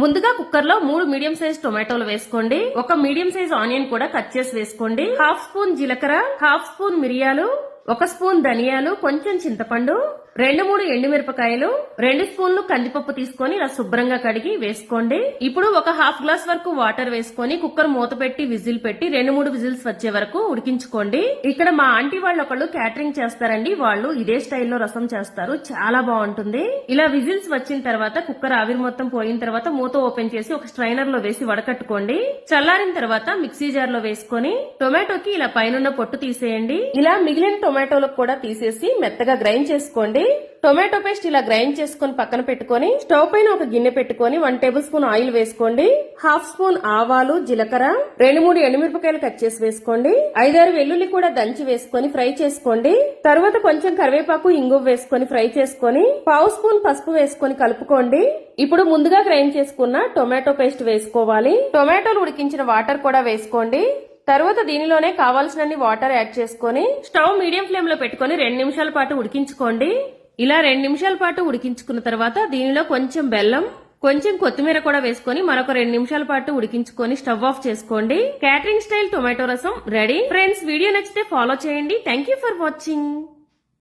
ముందుగా కుక్కర్ లో 3 medium size టొమాటోలు వేసుకోండి. ఒక మీడియం సైజ్ ఆనియన్ కూడా కట్ చేసి వేసుకోండి. హాఫ్ స్పూన్ జీలకర్ర, హాఫ్ స్పూన్ మిరియాలు, 1 స్పూన్ ధనియాలు, కొంచెం చింతపండు, 2-3 ఎండుమిరపకాయలు, 2 స్పూన్లు కందిపప్పు తీసుకొని ఇలా శుభ్రంగా కడిగి వేసుకోండి. ఇప్పుడు ఒక హాఫ్ గ్లాస్ వరకు వాటర్ వేసుకొని కుక్కర్ మూత పెట్టి విజిల్ పెట్టి 2-3 విజిల్స్ వచ్చే వరకు ఉడికించుకోండి. ఇక్కడ మా ఆంటీ వాళ్ళు ఒకళ్ళు క్యాటరింగ్ చేస్తారండి. వాళ్ళు ఇదే స్టైల్లో రసం చేస్తారు, చాలా బాగుంటుంది. ఇలా విజిల్స్ వచ్చిన తర్వాత కుక్కర్ ఆవిరి మొత్తం పోయిన తర్వాత మూత ఓపెన్ చేసి ఒక స్ట్రైనర్ లో వేసి వడకట్టుకోండి. చల్లారిన తర్వాత మిక్సీ జార్ లో వేసుకొని టొమాటోకి ఇలా పైనున్న పొట్టు తీసేయండి. ఇలా మిగిలిన టొమాటోలకు కూడా తీసేసి మెత్తగా గ్రైండ్ చేసుకోండి. టొమాటో పేస్ట్ ఇలా గ్రైండ్ చేసుకుని పక్కన పెట్టుకుని స్టవ్ పైన ఒక గిన్నె పెట్టుకుని 1 టేబుల్ స్పూన్ ఆయిల్ వేసుకోండి. హాఫ్ స్పూన్ ఆవాలు, జీలకర్ర, 2-3 ఎండుమిరపకాయలు కట్ చేసి వేసుకోండి. 5-6 వెల్లుల్లి కూడా దంచి వేసుకొని ఫ్రై చేసుకోండి. తర్వాత కొంచెం కరివేపాకు, ఇంగువ వేసుకొని ఫ్రై చేసుకొని 1/2 స్పూన్ పసుపు వేసుకొని కలుపుకోండి. ఇప్పుడు ముందుగా గ్రైండ్ చేసుకున్న టొమాటో పేస్ట్ వేసుకోవాలి. టొమాటోలు ఉడికించిన వాటర్ కూడా వేసుకోండి. తర్వాత దీనిలోనే కావాల్సినన్ని వాటర్ యాడ్ చేసుకొని స్టవ్ మీడియం ఫ్లేమ్ లో పెట్టుకుని 2 నిమిషాల పాటు ఉడికించుకోండి. ఇలా 2 నిమిషాల పాటు ఉడికించుకున్న తర్వాత దీనిలో కొంచెం బెల్లం, కొంచెం కొత్తిమీర కూడా వేసుకొని మరొక 2 నిమిషాల పాటు ఉడికించుకొని స్టవ్ ఆఫ్ చేసుకోండి. క్యాటరింగ్ స్టైల్ టొమాటో రసం రెడీ. ఫ్రెండ్స్, వీడియో నచ్చితే ఫాలో చేయండి. Thank you for watching.